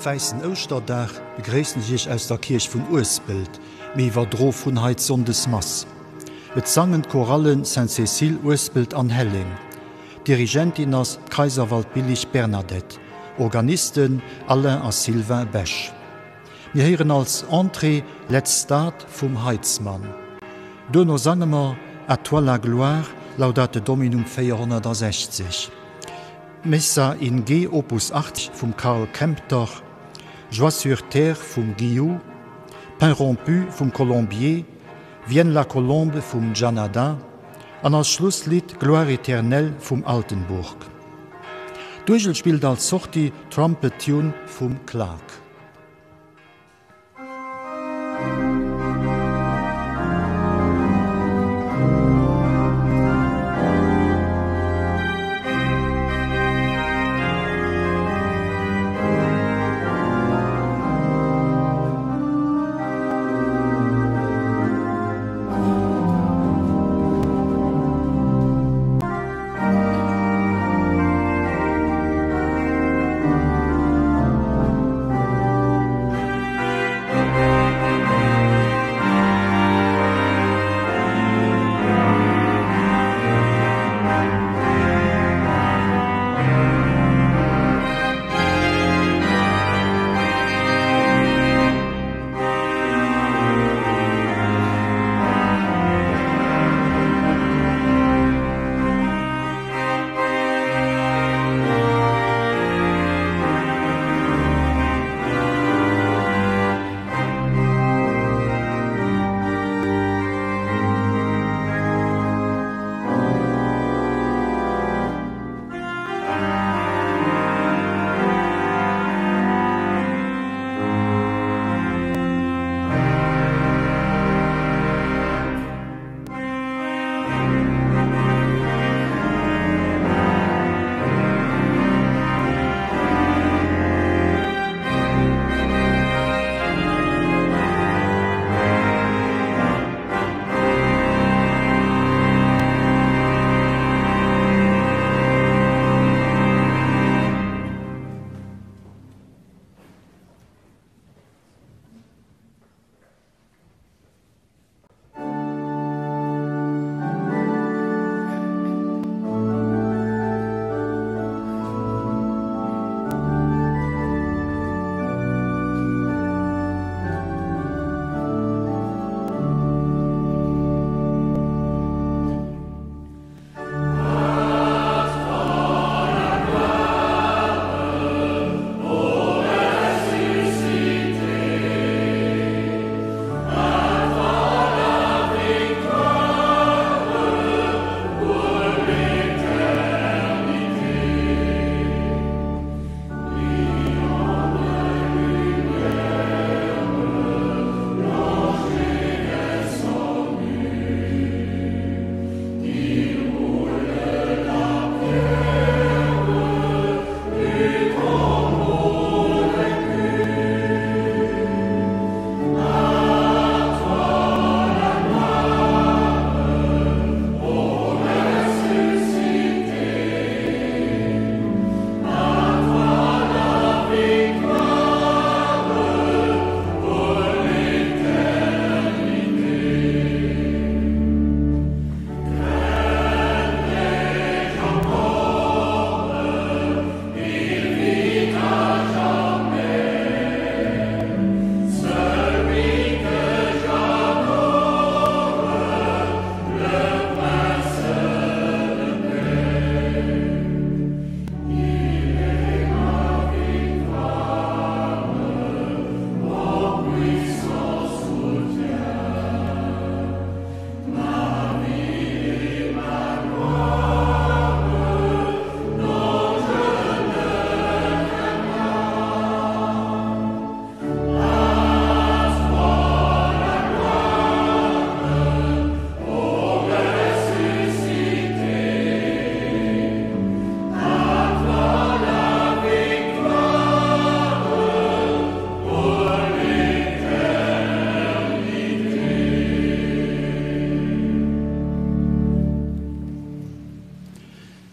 Weißen Osterdach begräessen sich aus der Kirch vun Ursbild, méi war dro vun heit Sondes Mass. Et sangen Chorallen St. Cecil Ursbild an Helling. Dirigentin ass Kaiserwald Billig Bernadette, Organisten Alain a Sylvain Bech. Wir heieren als Entrée Let's Start vum Heizmann. Donno sangemer A toi la gloire, Laudate Dominum 460. Messa in G Opus 8 vum Karl Kempter, Joie sur terre vum Guillou, Pain rompu vum Colombier, Vienne la Colombe vum Janada, an als Schlusslied Gloire éternelle vum Altenburg. Duchel spielt als Sorti Trumpet Tune vum Clark.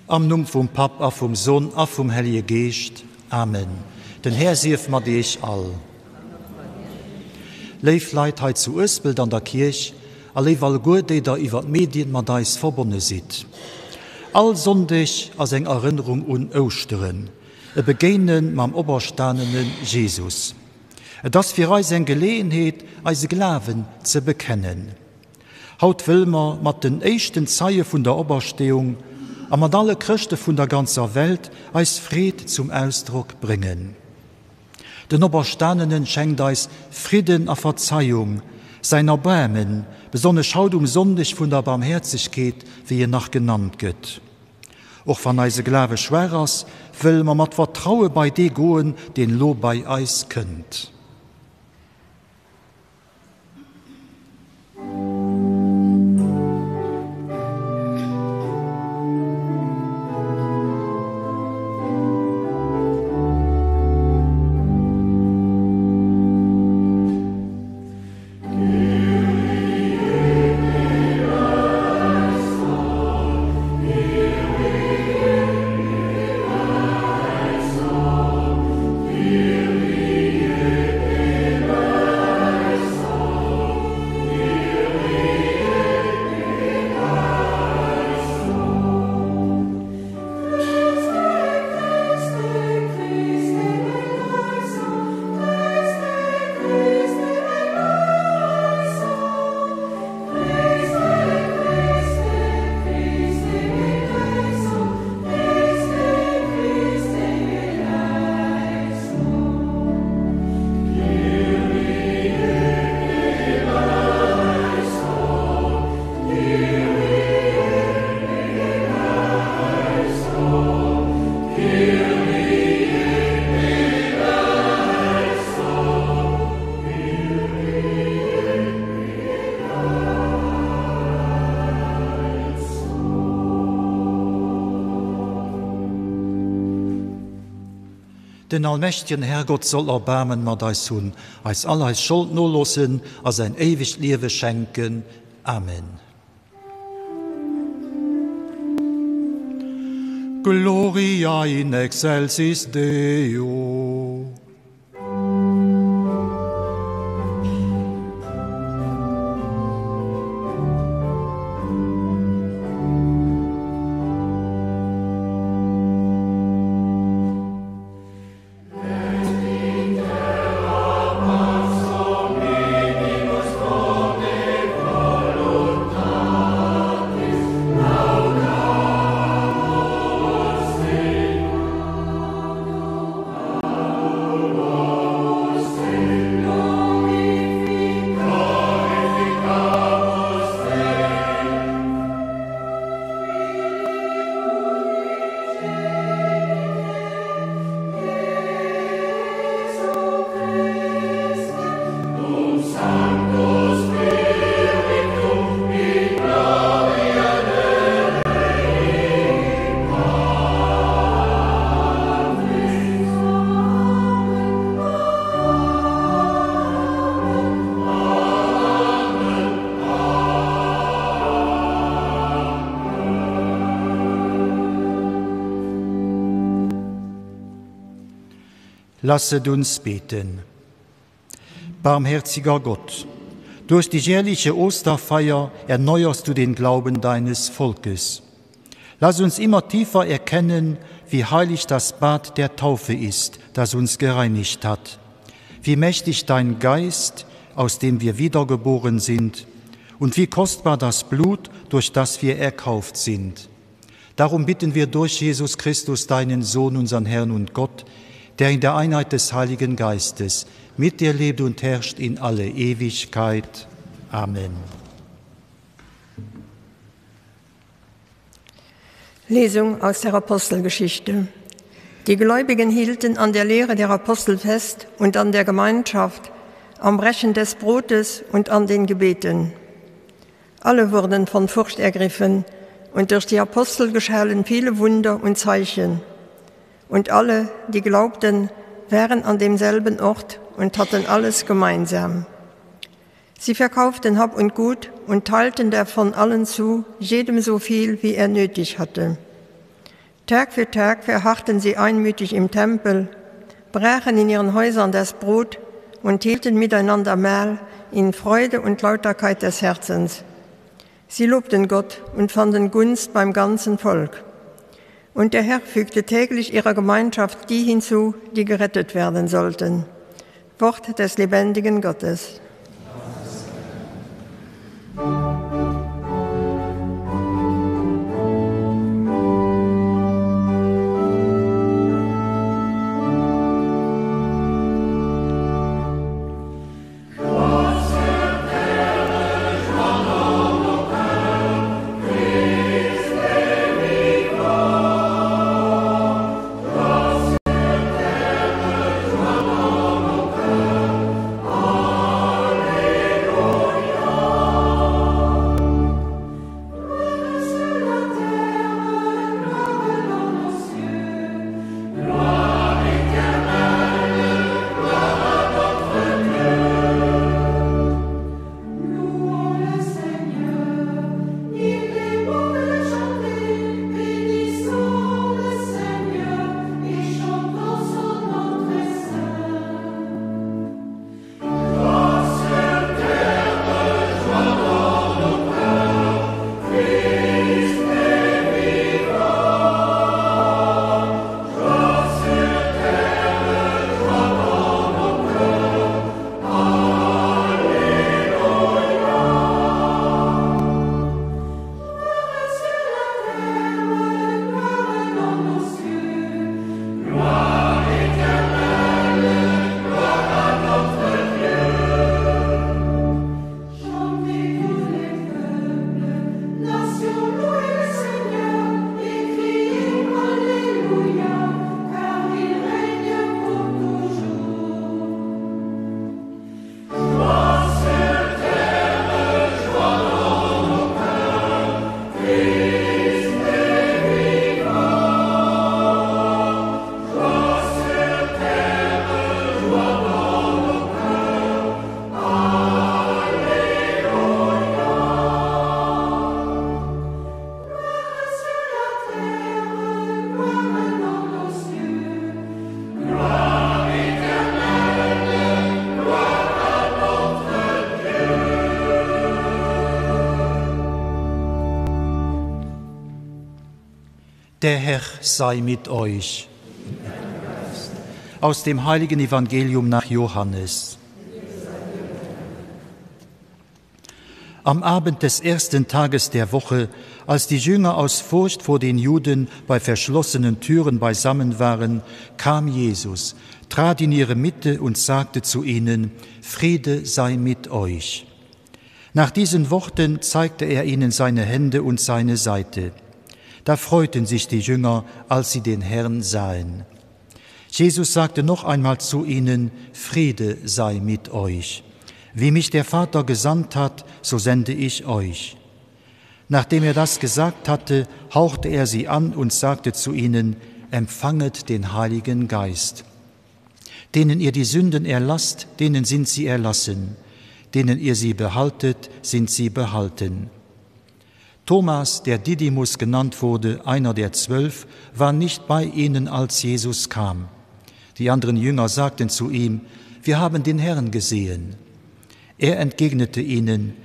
Am Numm vum Pap a vum Sohn a vum Heilige Geest. Amen. Den Herr sief mat Dich all. Leif Leiit heit zu Ösbild an der Kirch, alleiwal gut déi der iwwer Medien mat deis verbonne sit. All sonndech as eng Erinnerung un Osteren, e Begenen mam oberstanenen Jesus. Das fir eis eng Geleenheet eise Glaven ze bekennen. Haut Wilmer mat den échten Zeie vun der Oberstehung, a mat alle Christe vun der ganzer Welt eis Fried zum Ausdruck bringen. Den Oberstanenen schenkt eis Frieden a Verzeihung, sein Erbämen, besonne schaut sondig vun der Barmherzigkeit, wie ihr nach genannt gëtt. Och van eise Glawe schwerers, will man mat Vertraue bei de goen, den Lo bei eis kënnt. Den allmächtigen Herrgott soll erbarmen mat eis hunn, eis alleis Schuld nolossen, as ein ewig Liewe schenken. Amen. Gloria in excelsis Deo. Lasset uns beten. Barmherziger Gott, durch die jährliche Osterfeier erneuerst du den Glauben deines Volkes. Lass uns immer tiefer erkennen, wie heilig das Bad der Taufe ist, das uns gereinigt hat, wie mächtig dein Geist, aus dem wir wiedergeboren sind, und wie kostbar das Blut, durch das wir erkauft sind. Darum bitten wir durch Jesus Christus, deinen Sohn, unseren Herrn und Gott, der in der Einheit des Heiligen Geistes mit dir lebt und herrscht in alle Ewigkeit. Amen. Lesung aus der Apostelgeschichte. Die Gläubigen hielten an der Lehre der Apostel fest und an der Gemeinschaft, am Brechen des Brotes und an den Gebeten. Alle wurden von Furcht ergriffen, und durch die Apostel geschahen viele Wunder und Zeichen. Und alle, die glaubten, waren an demselben Ort und hatten alles gemeinsam. Sie verkauften Hab und Gut und teilten davon allen zu, jedem so viel, wie er nötig hatte. Tag für Tag verharrten sie einmütig im Tempel, brachen in ihren Häusern das Brot und hielten miteinander Mahl in Freude und Lauterkeit des Herzens. Sie lobten Gott und fanden Gunst beim ganzen Volk. Und der Herr fügte täglich ihrer Gemeinschaft die hinzu, die gerettet werden sollten. Wort des lebendigen Gottes. Der Herr sei mit euch. Aus dem heiligen Evangelium nach Johannes. Am Abend des ersten Tages der Woche, als die Jünger aus Furcht vor den Juden bei verschlossenen Türen beisammen waren, kam Jesus, trat in ihre Mitte und sagte zu ihnen: Friede sei mit euch. Nach diesen Worten zeigte er ihnen seine Hände und seine Seite. Da freuten sich die Jünger, als sie den Herrn sahen. Jesus sagte noch einmal zu ihnen: Friede sei mit euch. Wie mich der Vater gesandt hat, so sende ich euch. Nachdem er das gesagt hatte, hauchte er sie an und sagte zu ihnen: Empfanget den Heiligen Geist. Denen ihr die Sünden erlasst, denen sind sie erlassen. Denen ihr sie behaltet, sind sie behalten. Thomas, der Didymus genannt wurde, einer der 12, war nicht bei ihnen, als Jesus kam. Die anderen Jünger sagten zu ihm: Wir haben den Herrn gesehen. Er entgegnete ihnen: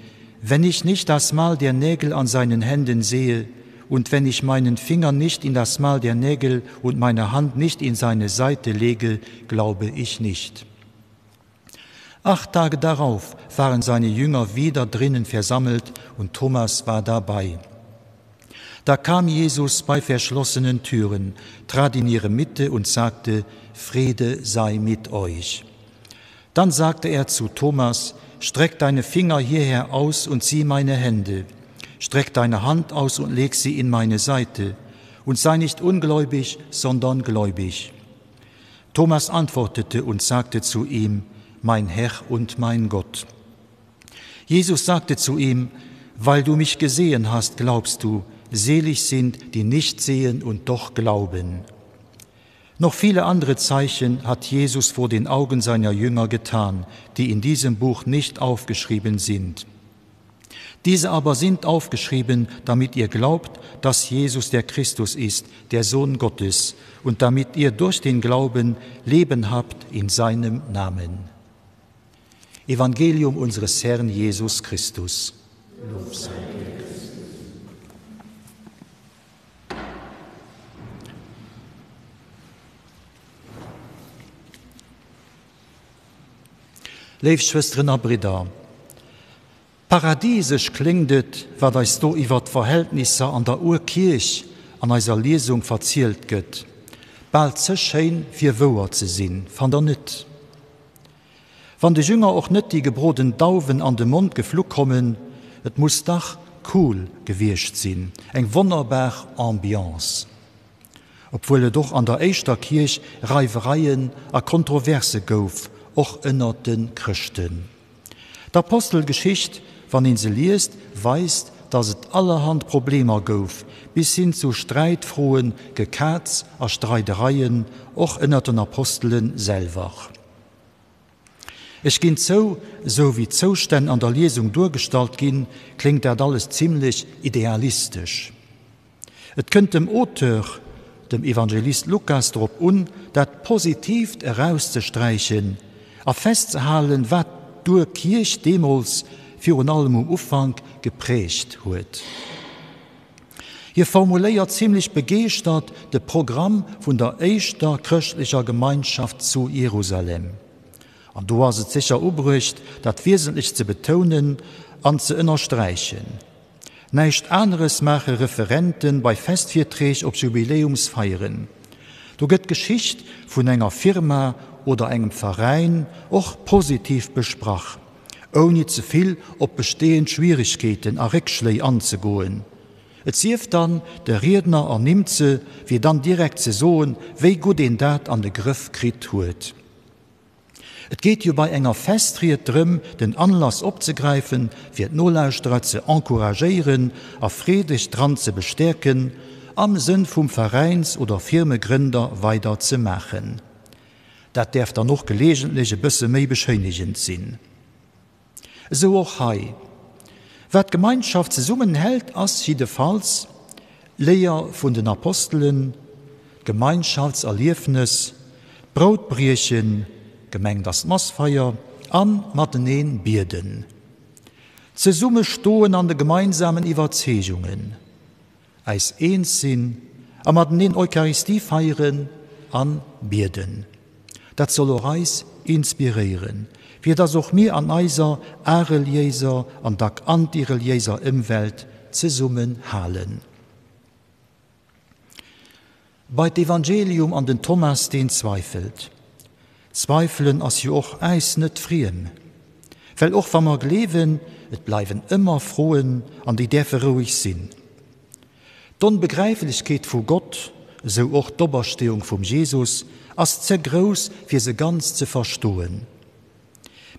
Wenn ich nicht das Mal der Nägel an seinen Händen sehe und wenn ich meinen Finger nicht in das Mal der Nägel und meine Hand nicht in seine Seite lege, glaube ich nicht. 8 Tage darauf waren seine Jünger wieder drinnen versammelt und Thomas war dabei. Da kam Jesus bei verschlossenen Türen, trat in ihre Mitte und sagte: Friede sei mit euch. Dann sagte er zu Thomas: Streck deine Finger hierher aus und sieh meine Hände. Streck deine Hand aus und leg sie in meine Seite. Und sei nicht ungläubig, sondern gläubig. Thomas antwortete und sagte zu ihm: Mein Herr und mein Gott. Jesus sagte zu ihm: Weil du mich gesehen hast, glaubst du. Selig sind, die nicht sehen und doch glauben. Noch viele andere Zeichen hat Jesus vor den Augen seiner Jünger getan, die in diesem Buch nicht aufgeschrieben sind. Diese aber sind aufgeschrieben, damit ihr glaubt, dass Jesus der Christus ist, der Sohn Gottes, und damit ihr durch den Glauben Leben habt in seinem Namen. Evangelium unseres Herrn Jesus Christus. Lob sei dir, Christus. Liebe Schwestern und Brüder, paradiesisch klinget, wat eis do iwwer d'Verhältnisse an der Urkirch an eiser Lesung verzielt gëtt. Bald ze schein fir woer ze sinn, fan der net. Wann de Jünger och net die gebroden Dauwen an den Mund geflug kommen, et muss dach cool gewircht sinn, eng wunderbar Ambiance. Obwohl doch an der Eischter Kirch Reivereien a Kontroverse gouf, och ënner den Christen. D'Apostelgeschicht, wann in se liest, weist, dass et allerhand Probleme gouf, bis hin zu Streitfroen, Gekats a Streitereien, och ënner den Apostelen selber. Es ginnt so wie Zostände an der Lesung durchgestalt gin, klingt alles ziemlich idealistisch. Et könnt dem Autor, dem Evangelist Lukas, darauf dat positiv herauszustreichen, a festzuhalten, wat durch Kirch demos für allem Umfang geprägt huet. Hier formuliert ziemlich begeistert das Programm von der ersten christlicher Gemeinschaft zu Jerusalem. Und du hast es sicher übrig, das wesentlich zu betonen und zu unterstreichen. Nicht anderes machen Referenten bei Festverträgen auf Jubiläumsfeiern. Du geht Geschichte von einer Firma oder einem Verein auch positiv besprach, ohne zu viel auf bestehende Schwierigkeiten und Rückschläge anzugehen. Es sieft dann, der Redner annimmt sie, wie dann direkt zu sagen, wie gut den dat an den Griff kriegt huet. Es geht hier bei enger Festriet drum, den Anlass abzugreifen, für die Nolausterer zu encouragieren, auf friedlich dran zu bestärken, am Sinn vom Vereins- oder Firmengründer weiterzumachen. Das darf dann noch gelegentlich ein bisschen mehr beschönigend sein. So auch hei. Was die Gemeinschaft zusammenhält, ist jedenfalls Lehre von den Aposteln, Gemeinschaftserlebnis, Brotbriechen, gemeng das Massfeier, an Mateneen Bierden. Zusammen stehen an den gemeinsamen Überzeugungen, als eins sind, an Mateneen Eucharistie feiern, an Bierden. Das soll uns inspirieren, wie das auch mir an eiser religiöser und der antireligiöser Umwelt zusammenhalten. Bei dem Evangelium an den Thomas, den zweifelt. Zweifeln as jo auch eis net friem. Weil auch wenn wir leben, et bleiben immer Frohen, an die der ruhig sind. Dann Begreiflichkeit vor Gott, so auch d'Oberstehung vom Jesus, as sehr groß, für sie ganz zu verstehen.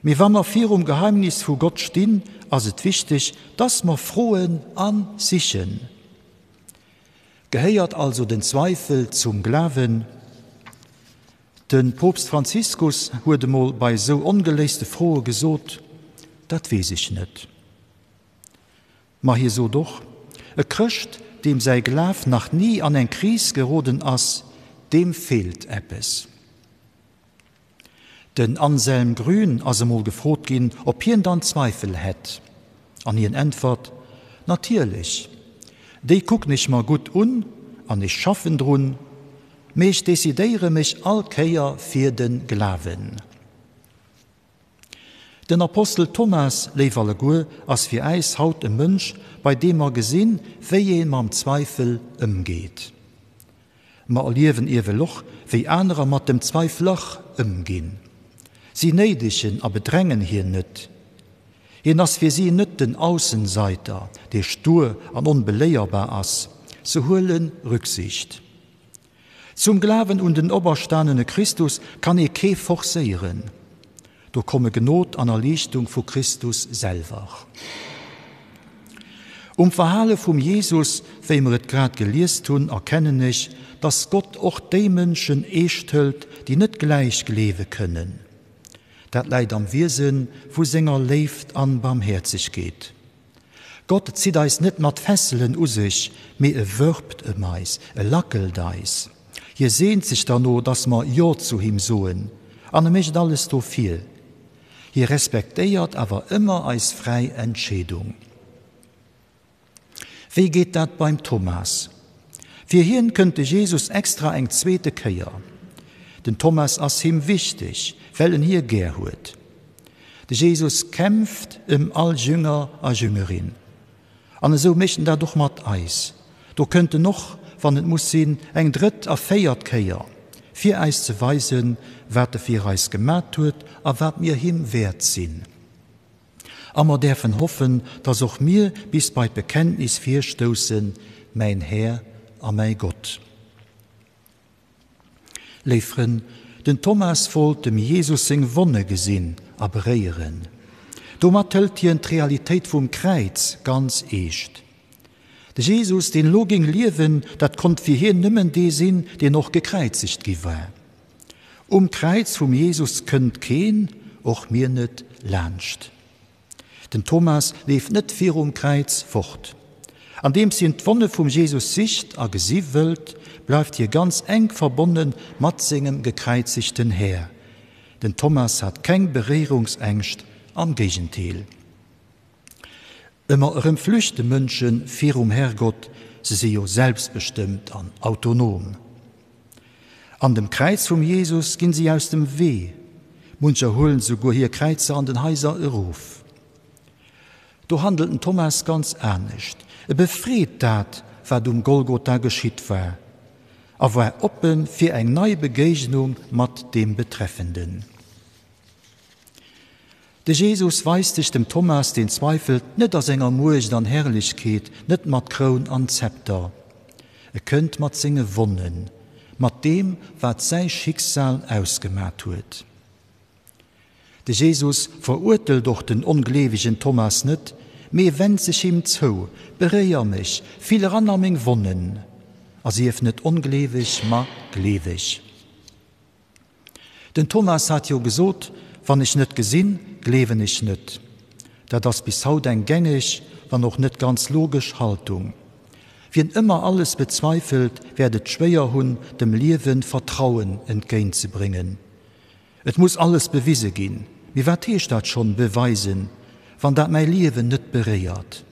Mir wenn wir vier Geheimnis vor Gott stehen, as es wichtig, dass wir Frohen an sichen. Gehört also den Zweifel zum Glauben. Den Papst Franziskus wurde mal bei so ungelöste Frohe gesot, dat weiß ich nicht. Ma hier so doch, Christ, dem sei Glav nach nie an ein Kris geroden ass, dem fehlt etwas. Den Anselm Grün as mal gefragt gin, ob hien dann Zweifel hätt. An ihren Antwort, natürlich. Die guck nicht mal gut an ich schaffen drun, mich desideiere mich allkeier für den Glauben. Den Apostel Thomas leef alle gut, als für eis haut ein Mensch, bei dem gesehen, wie jemand am Zweifel umgeht. Ma erleben ihr Loch, wie andere mit dem Zweifel umgehen. Sie neidigen, aber bedrängen hier nicht. Hier as für sie nicht den Außenseiter, der stur und unbelehrbar ist, zu holen Rücksicht. Zum Glauben und den oberstandenen Christus kann ich kein forcieren. Da komme Genot an Erlichtung von Christus selber. Verhalen vom Jesus, wie wir es gerade gelesen haben, erkennen ich, dass Gott auch die Menschen echt hält, die nicht gleich leben können. Das leidet am Wesen, wo Sänger lebt an Barmherzigkeit. Gott zieht eis net mat Fesseln us sich, me wirbt meis, lackelt eis. Hier sehnt sich da nur, dass ma Jo zu ihm soen, an mischt alles so viel. Hier respektiert aber immer eis frei Entschädung. Wie geht dat beim Thomas? Für hierhin könnte Jesus extra eng zweite Keier. Den Thomas ass ihm wichtig, weil hier ger huet. De Jesus kämpft all Jünger a Jüngerin. An so mischen da doch mat Eis. Du könnte noch, wann het muss sinn, eng dritt a feiert Keier. 4 Eis zu weisen, wat de 4 Eis gemat huet, a wat mir him wert sinn. Aber derfen hoffen, dass auch mir bis bei Bekenntnis vorstoßen, mein Herr a mein Gott. Leifren, den Thomas wollte dem Jesus sing Wonne gesinn, abreieren. Doma tellt hier die Realität vom Kreuz ganz echt. Der Jesus, den Loging liewen, dat konnt wir hier nimmen die sinn, der noch gekreuzigt war. Kreuz vom Jesus könnt gehen, auch mir net lernst. Den Thomas lief net vier Kreuz fort. An dem sie die Wonne vom Jesus Sicht a gesieh wölt, bleibt hier ganz eng verbunden mat singem gekreuzigten Herr. Denn Thomas hat kein Berehrungsängst am Gegenteil. Immer flüchte München vier Herrgott, sie sind jo selbstbestimmt an autonom. An dem Kreuz vom Jesus gehen sie aus dem Weh. Manche holen sogar hier Kreuze an den Häuser Ruf. Do handelten Thomas ganz ernst. Befried dat, was Golgotha geschieht war. Aber offen für eine neue Begegnung mit dem Betreffenden. Der Jesus weist sich dem Thomas, den zweifelt, nicht aus seiner Murcht an Herrlichkeit, nicht mit Kron an Zepter. Könnt mit seine Wunden, mit dem, was sein Schicksal ausgemacht hat. Der Jesus verurteilt doch den ungläubigen Thomas nicht, mir wendet sich ihm zu, berehr mich, viel ran an mich Wunden, als ich nicht ungläubig, ma gläubig. Den Thomas hat jo gesagt, wann ich nicht gesehen, glaube ich nicht. Da das bis heute ein gängig, war noch nicht ganz logisch Haltung. Wenn immer alles bezweifelt, werdet schwer hun, dem Leben Vertrauen entgegenzubringen. Es muss alles bewiesen gehen. Wie wird ich das schon beweisen, wann dat mein Leben nicht berehrt?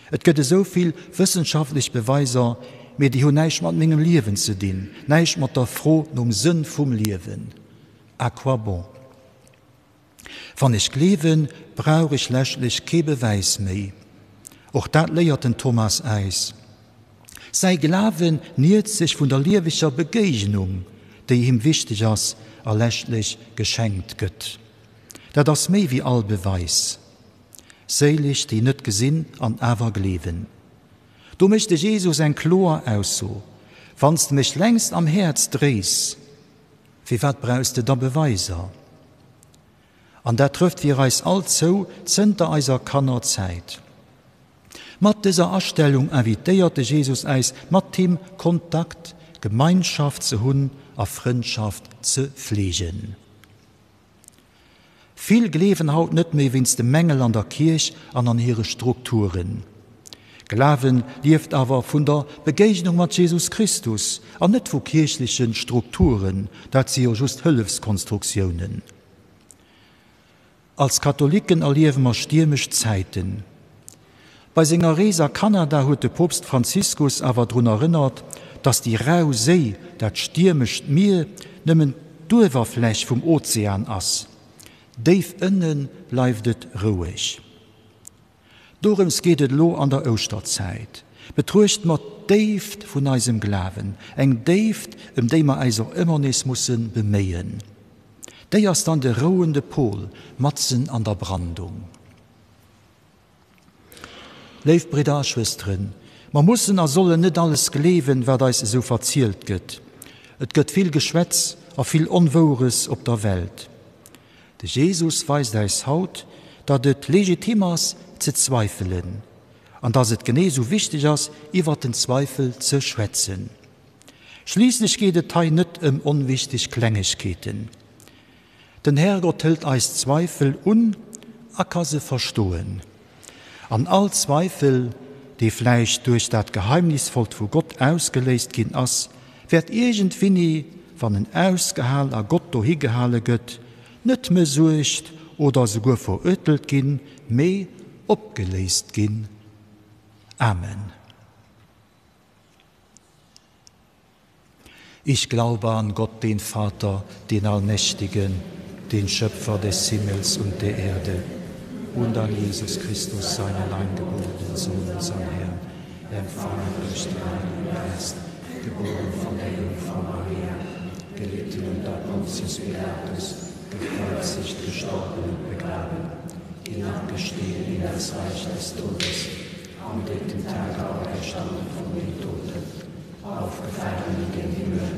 Es gibt so viel wissenschaftlich Beweiser, mir die hun nicht mit meinem Leben zu dienen, nicht mit der Froh Sinn vom Leben. À quoi bon? Wenn ich leben, brauche ich letztlich kein Beweis mehr. Auch das lehrt den Thomas Eis. Sein Glauben nährt sich von der lieblichen Begegnung, die ihm wichtig ist, letztlich geschenkt wird. Das ist mehr wie all Beweis. Selig, die nicht gesehen, an aber leben. Du möchte Jesus ein Chlor ausso. Wannst du mich längst am Herz drehst, wie wat brauchst du da Beweiser? An der trifft wir eis allzu zünter eiser Kanner Zeit. Mit dieser Erstellung invitierte Jesus eis mit ihm Kontakt, Gemeinschaft zu hun, a Freundschaft zu pflegen. Viel Glauben haut nicht mehr wenn's de Mängel an der Kirche an ihre Strukturen. Glauben lebt aber von der Begegnung mit Jesus Christus, an nicht von kirchlichen Strukturen, das sind ja just Hilfskonstruktionen. Als Katholiken erleben wir stürmische Zeiten. Bei seiner Reise nach Kanada hat der Papst Franziskus aber daran erinnert, dass die raue See, das stürmische Meer, nimmen Durchfläche vom Ozean ist. Tief innen bleibt es ruhig. Darum geht es lo an der Osterzeit. Betrucht man tief von unserem Glauben, eng tief, dem wir also immer nicht müssen bemühen. Der ist dann der ruhende Pol, Matzen an der Brandung. Liebe Brüder, Schwestern, man muss und sollen nicht alles leben, was uns so erzählt wird. Es gibt viel Geschwätz und viel Unwahres auf der Welt. Der Jesus weist uns heute, dass es legitim ist, zu zweifeln und dass es genauso wichtig ist, über den Zweifel zu schwätzen. Schließlich geht es hier nicht unwichtige Kleinigkeiten. Den Herrgott hält uns Zweifel kann sie verstehen. An all Zweifel, die vielleicht durch das Geheimnisvoll von Gott ausgelöst gehen ass, wird irgendwie, wenn ein ausgehaltener Gott dahin gehalten wird, nicht mehr sucht oder sogar verötelt gehen, mehr abgelöst gehen. Amen. Ich glaube an Gott, den Vater, den Allmächtigen, den Schöpfer des Himmels und der Erde, und an Jesus Christus, seinen eingeborenen Sohn, unseren Herrn, empfangen durch den Heiligen Geist, geboren von der Jungfrau Maria, gelitten unter Pontius Pilatus, gekreuzigt, gestorben und begraben, hinabgestiegen in das Reich des Todes, am dritten Tag auferstanden von den Toten, aufgefahren in den Himmel,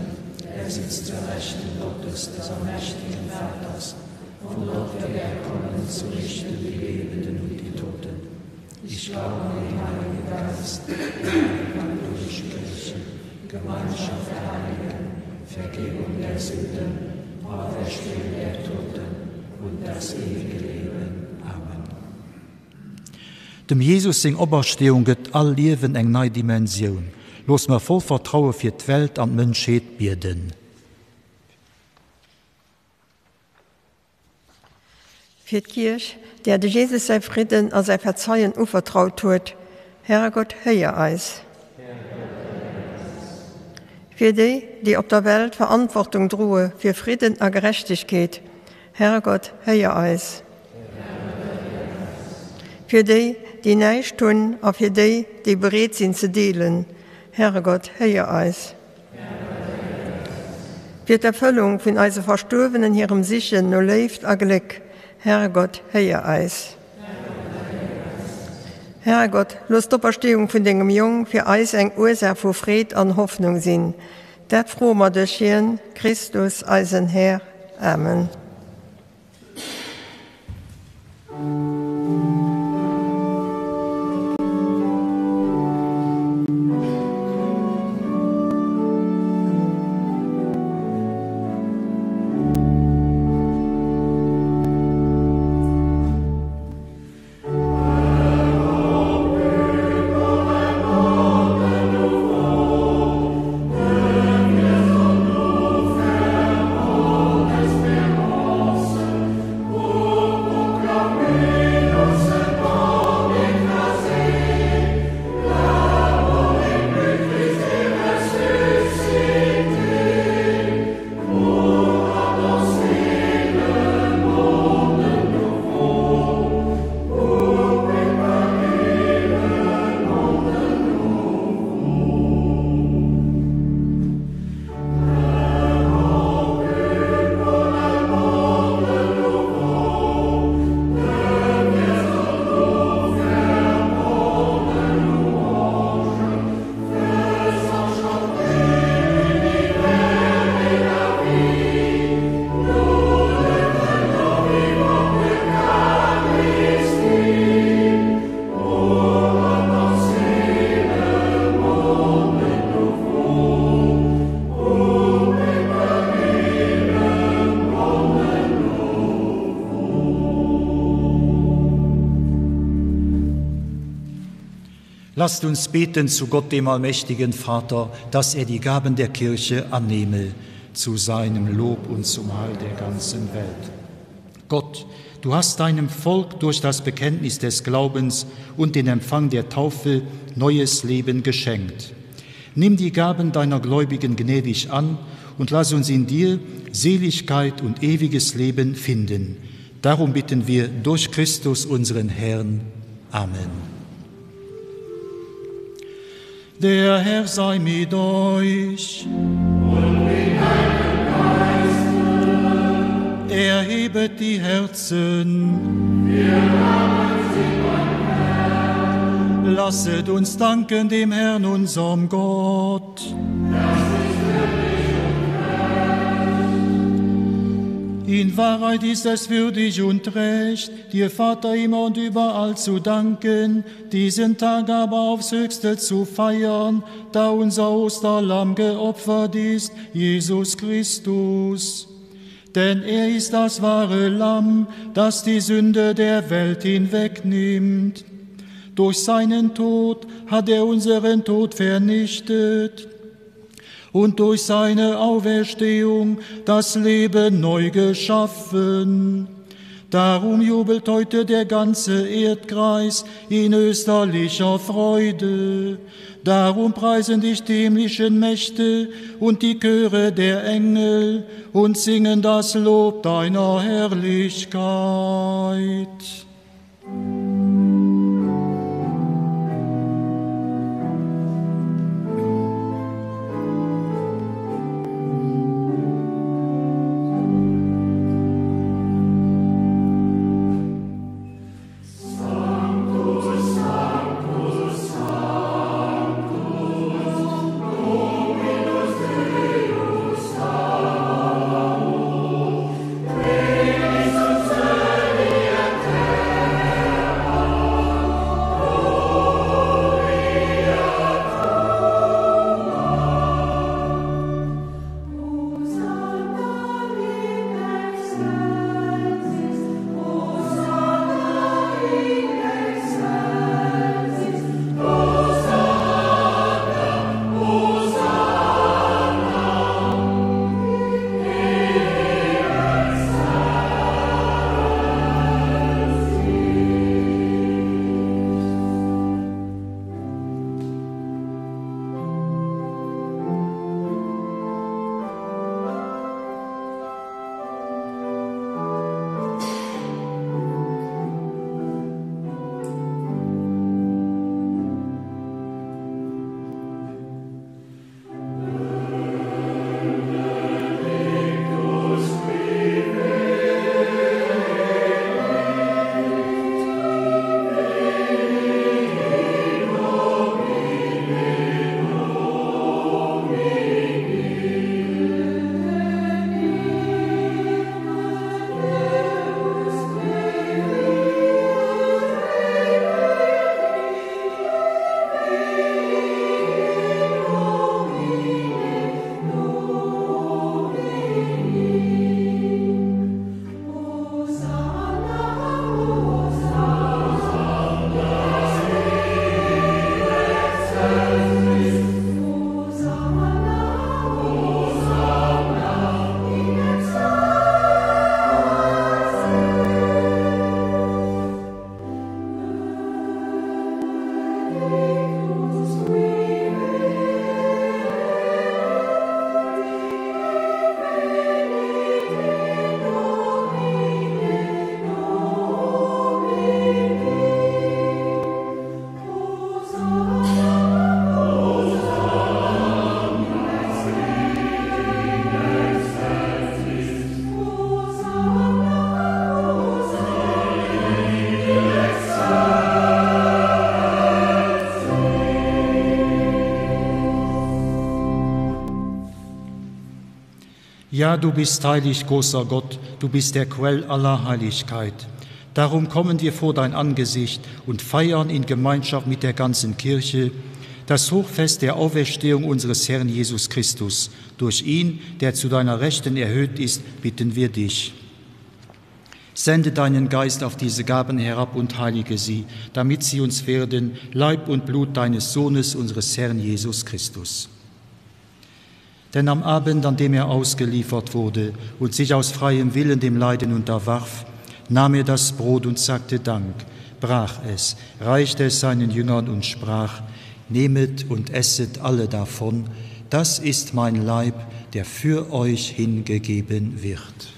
er sitzt zur Rechten Gottes, des allmächtigen Vaters, von dort wird er kommen, zu richten die Lebenden und die Toten. Ich glaube an den Heiligen Geist, die heilige katholische Kirche, Gemeinschaft der Heiligen, Vergebung der Sünden, Auferstehung der Toten und das ewige Leben. Amen. Dem Jesus sing Oberstehung gëtt all Liewen eng neue Dimension. Los mir voll Vertrauen für die Welt an Menschheit beten. Für die Kirche, der de Jesus sei Frieden an sei Verzeihen uvertraut huet, Herr Gott, höre eis. Für die, die auf der Welt Verantwortung drohe für Frieden und Gerechtigkeit, Herr Gott, höre eis. Für die, die nicht tun, und für die, die bereit sind zu dealen, Herr Gott, höre eis. Für die Erfüllung von unseren Verstorbenen hier im Sichen nur lebt und Glück, Herr Gott, höre eis. Herr Gott, lass die Auferstehung von dem Jungen für uns eine Ursache von Fried und Hoffnung sein. Das froh wir durch Herrn Christus, unseren Herr. Amen. Lasst uns beten zu Gott, dem allmächtigen Vater, dass er die Gaben der Kirche annehme, zu seinem Lob und zum Heil der ganzen Welt. Gott, du hast deinem Volk durch das Bekenntnis des Glaubens und den Empfang der Taufe neues Leben geschenkt. Nimm die Gaben deiner Gläubigen gnädig an und lass uns in dir Seligkeit und ewiges Leben finden. Darum bitten wir durch Christus, unseren Herrn. Amen. Der Herr sei mit euch. Und mit deinem Geiste. Erhebet die Herzen. Wir haben sie beim Herrn. Lasset uns danken dem Herrn, unserem Gott. Das ist würdig und recht. In Wahrheit ist es würdig und recht, dir Vater immer und überall zu danken, diesen Tag aber aufs Höchste zu feiern, da unser Osterlamm geopfert ist, Jesus Christus. Denn er ist das wahre Lamm, das die Sünde der Welt hinwegnimmt. Durch seinen Tod hat er unseren Tod vernichtet und durch seine Auferstehung das Leben neu geschaffen. Darum jubelt heute der ganze Erdkreis in österlicher Freude. Darum preisen dich die himmlischen Mächte und die Chöre der Engel und singen das Lob deiner Herrlichkeit. Ja, du bist heilig, großer Gott, du bist der Quell aller Heiligkeit. Darum kommen wir vor dein Angesicht und feiern in Gemeinschaft mit der ganzen Kirche das Hochfest der Auferstehung unseres Herrn Jesus Christus. Durch ihn, der zu deiner Rechten erhöht ist, bitten wir dich. Sende deinen Geist auf diese Gaben herab und heilige sie, damit sie uns werden, Leib und Blut deines Sohnes, unseres Herrn Jesus Christus. Denn am Abend, an dem er ausgeliefert wurde und sich aus freiem Willen dem Leiden unterwarf, nahm er das Brot und sagte Dank, brach es, reichte es seinen Jüngern und sprach: Nehmet und esset alle davon, das ist mein Leib, der für euch hingegeben wird.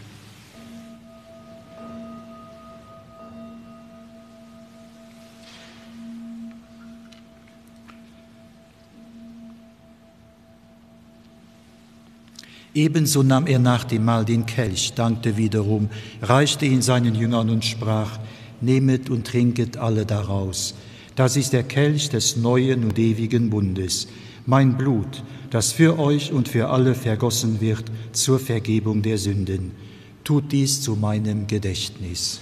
Ebenso nahm er nach dem Mahl den Kelch, dankte wiederum, reichte ihn seinen Jüngern und sprach: Nehmet und trinket alle daraus. Das ist der Kelch des neuen und ewigen Bundes, mein Blut, das für euch und für alle vergossen wird zur Vergebung der Sünden. Tut dies zu meinem Gedächtnis.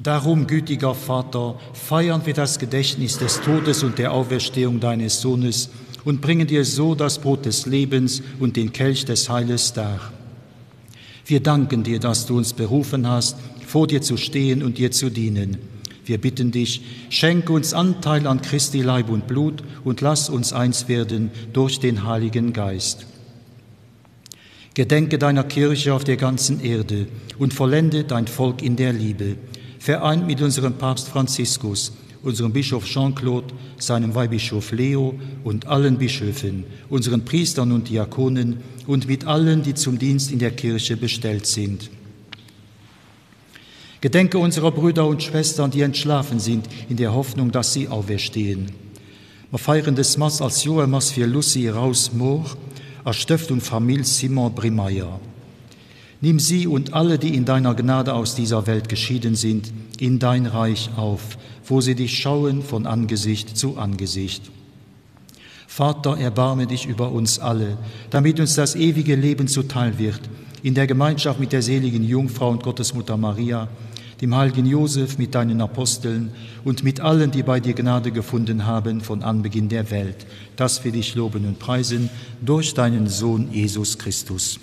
Darum, gütiger Vater, feiern wir das Gedächtnis des Todes und der Auferstehung deines Sohnes und bringen dir so das Brot des Lebens und den Kelch des Heiles dar. Wir danken dir, dass du uns berufen hast, vor dir zu stehen und dir zu dienen. Wir bitten dich, schenke uns Anteil an Christi Leib und Blut und lass uns eins werden durch den Heiligen Geist. Gedenke deiner Kirche auf der ganzen Erde und vollende dein Volk in der Liebe, vereint mit unserem Papst Franziskus, unserem Bischof Jean-Claude, seinem Weihbischof Leo und allen Bischöfen, unseren Priestern und Diakonen und mit allen, die zum Dienst in der Kirche bestellt sind. Gedenke unserer Brüder und Schwestern, die entschlafen sind, in der Hoffnung, dass sie auferstehen. Wir feiern das Mass als Joemas für Lucy Raus-Mohr, als Stiftung Familie Simon Brimeyer. Nimm sie und alle, die in deiner Gnade aus dieser Welt geschieden sind, in dein Reich auf, wo sie dich schauen von Angesicht zu Angesicht. Vater, erbarme dich über uns alle, damit uns das ewige Leben zuteil wird, in der Gemeinschaft mit der seligen Jungfrau und Gottesmutter Maria, dem heiligen Josef mit deinen Aposteln und mit allen, die bei dir Gnade gefunden haben von Anbeginn der Welt, dass wir dich loben und preisen durch deinen Sohn Jesus Christus.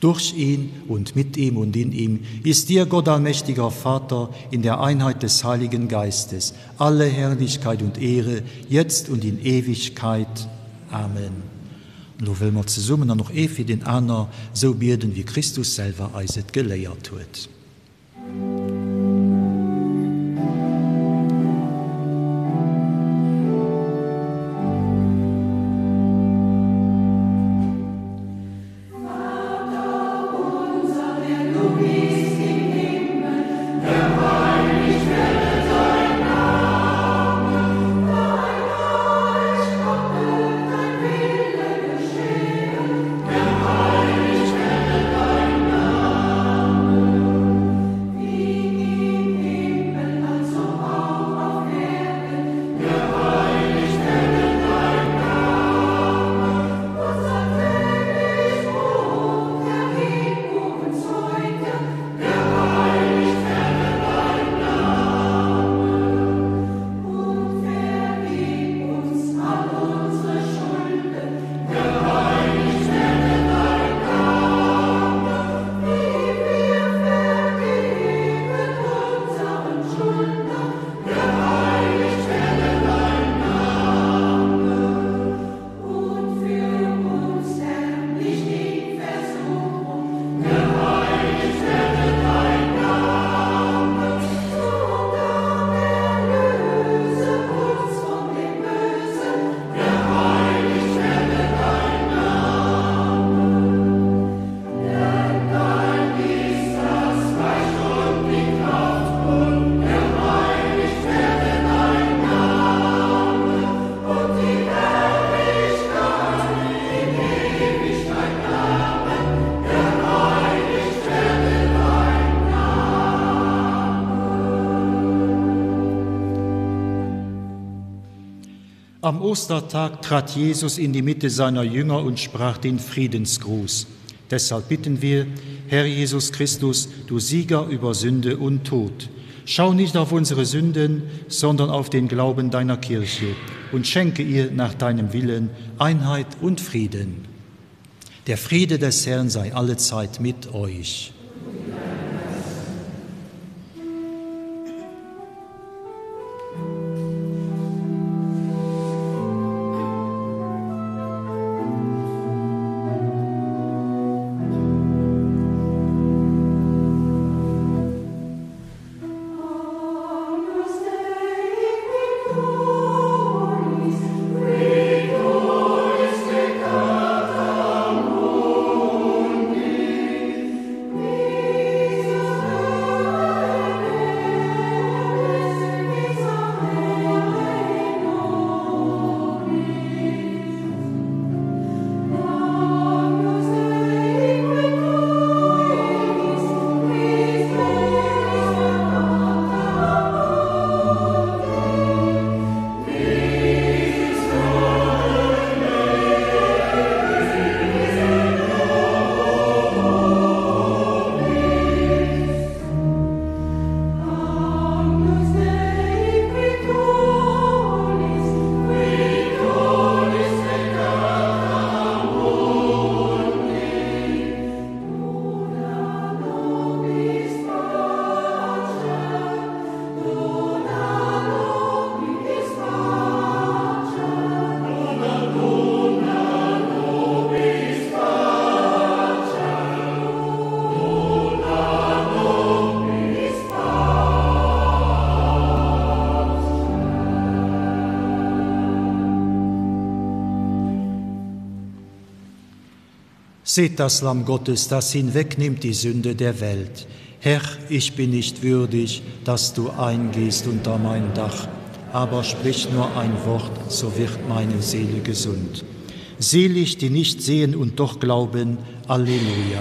Durch ihn und mit ihm und in ihm ist dir, Gott allmächtiger Vater, in der Einheit des Heiligen Geistes, alle Herrlichkeit und Ehre, jetzt und in Ewigkeit. Amen. Nun will wir zusammen noch für den anderen so beten, wie Christus selber uns gelehrt hat. Am Ostertag trat Jesus in die Mitte seiner Jünger und sprach den Friedensgruß. Deshalb bitten wir, Herr Jesus Christus, du Sieger über Sünde und Tod, schau nicht auf unsere Sünden, sondern auf den Glauben deiner Kirche und schenke ihr nach deinem Willen Einheit und Frieden. Der Friede des Herrn sei allezeit mit euch. We Seht das Lamm Gottes, das hinwegnimmt die Sünde der Welt. Herr, ich bin nicht würdig, dass du eingehst unter mein Dach, aber sprich nur ein Wort, so wird meine Seele gesund. Selig, die nicht sehen und doch glauben. Alleluia.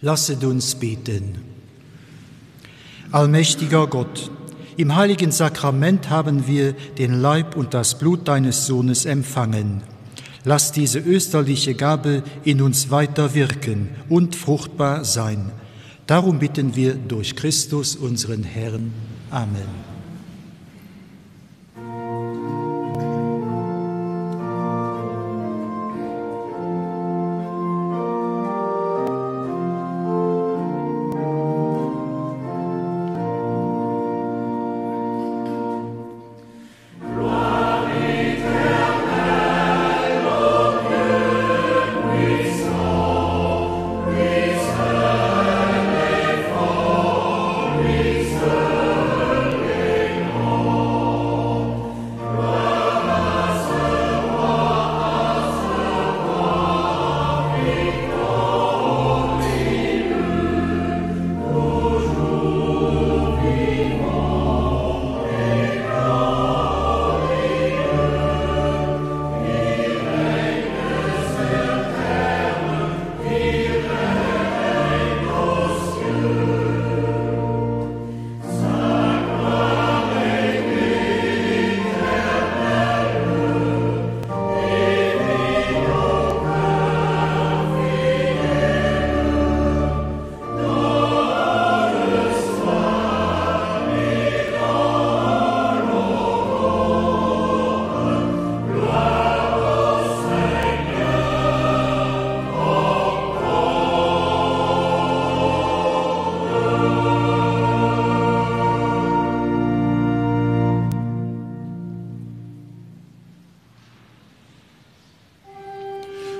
Lasset uns beten. Allmächtiger Gott, im heiligen Sakrament haben wir den Leib und das Blut deines Sohnes empfangen. Lass diese österliche Gabe in uns weiter wirken und fruchtbar sein. Darum bitten wir durch Christus, unseren Herrn. Amen.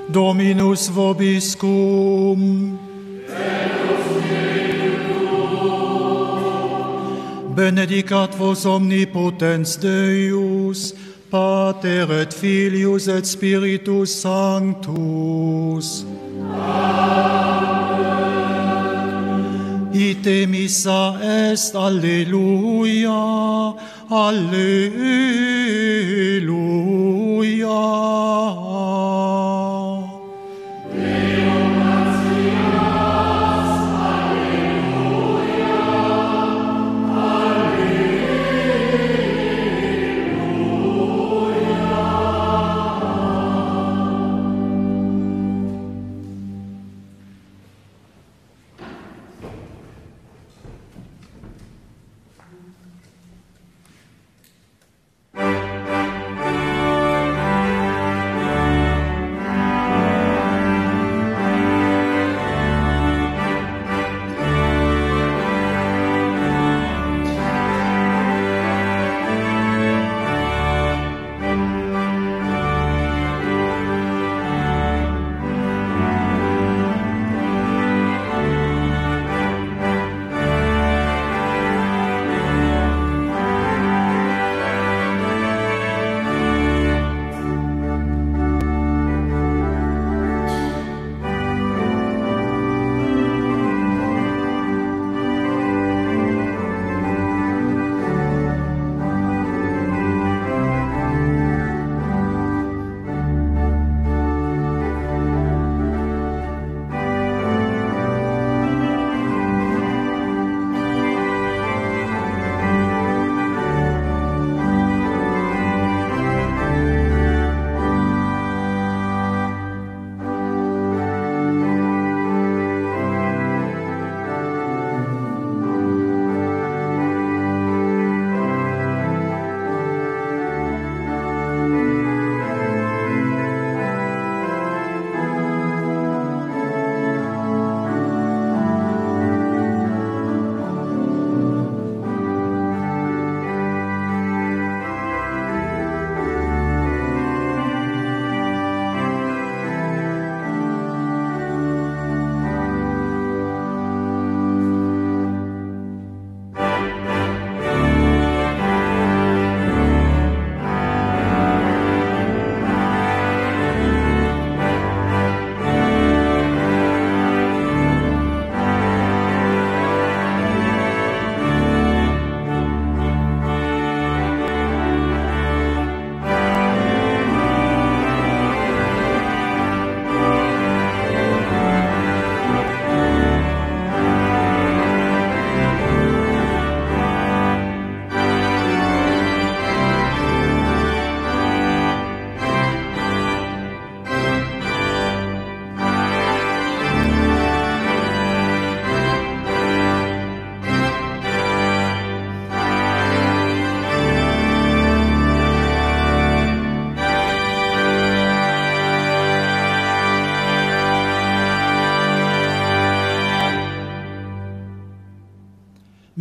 Dominus vobiscum. Benedicat vos omnipotens Deus, Pater et Filius et Spiritus Sanctus. Amen. Ite missa est, Alleluia, Alleluia.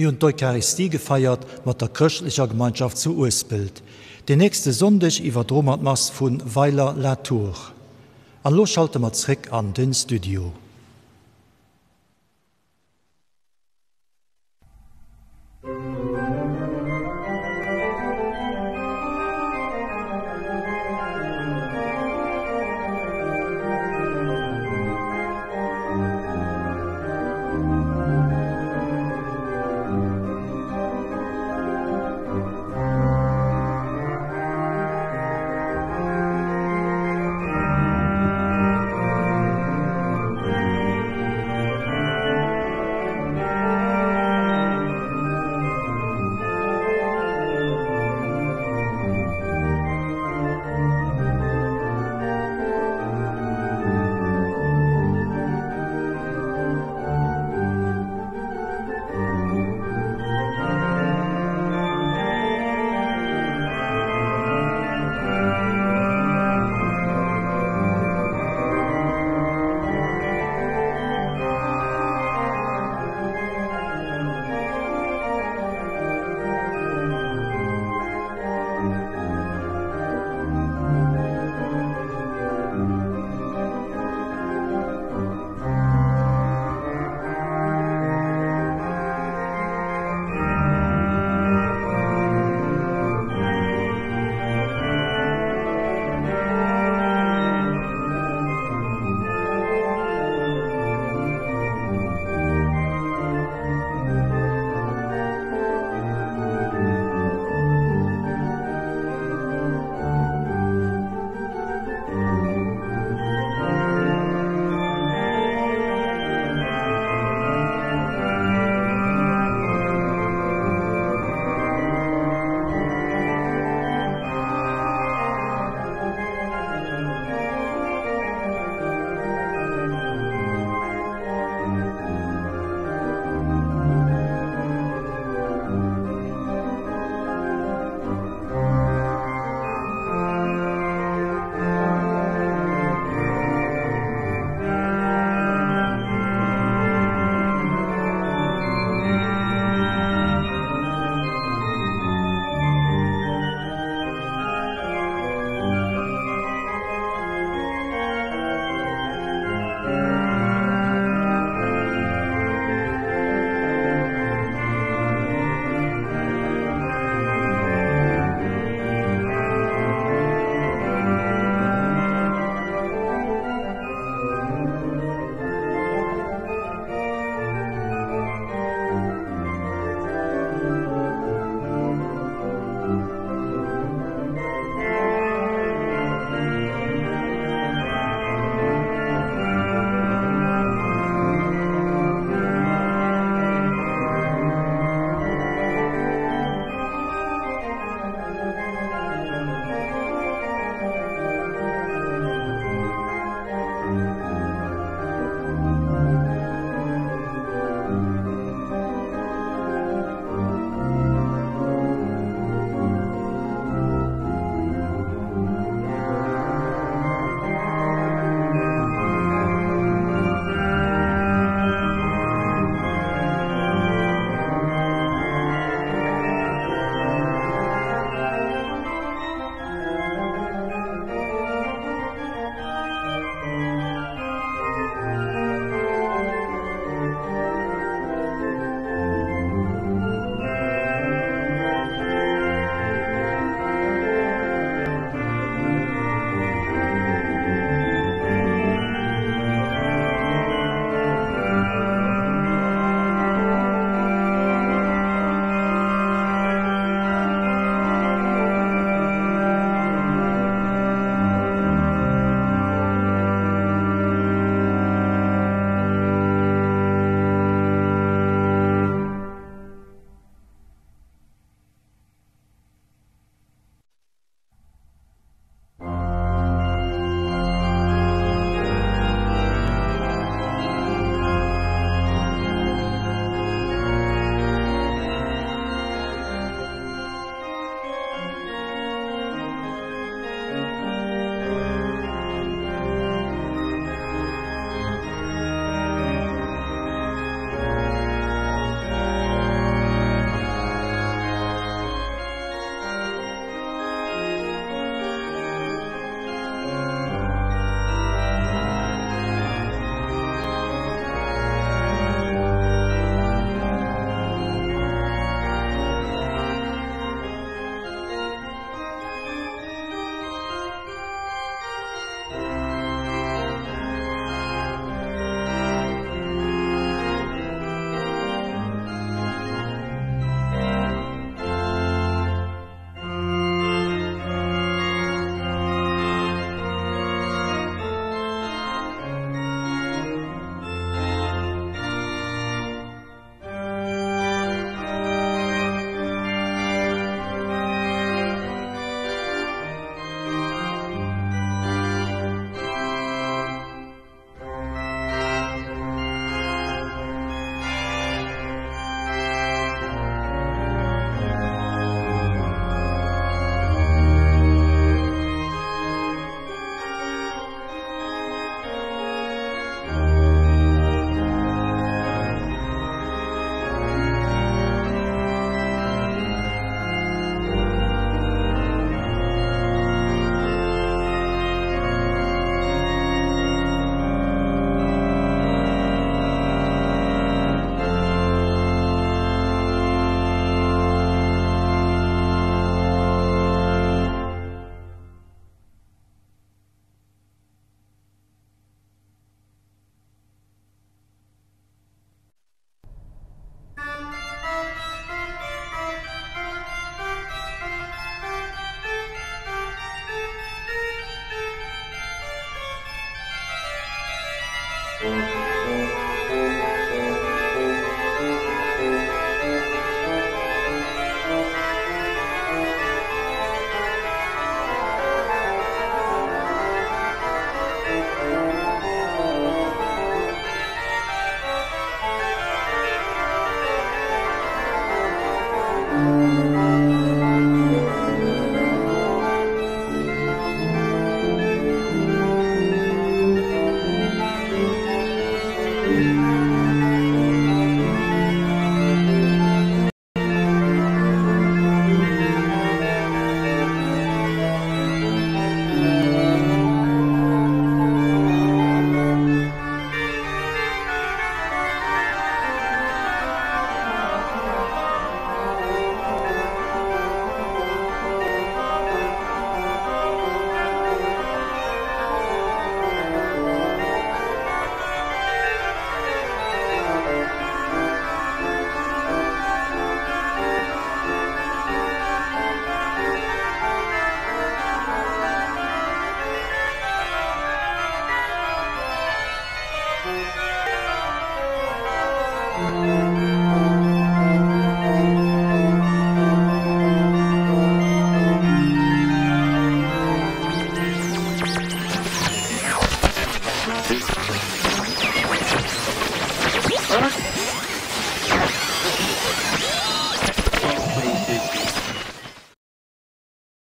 Wir haben die Eucharistie gefeiert mit der christlichen Gemeinschaft zu Ursbild. Den nächsten Sonntag über Dromatmass von Weiler Latour. Und los schalten wir zurück an den Studio.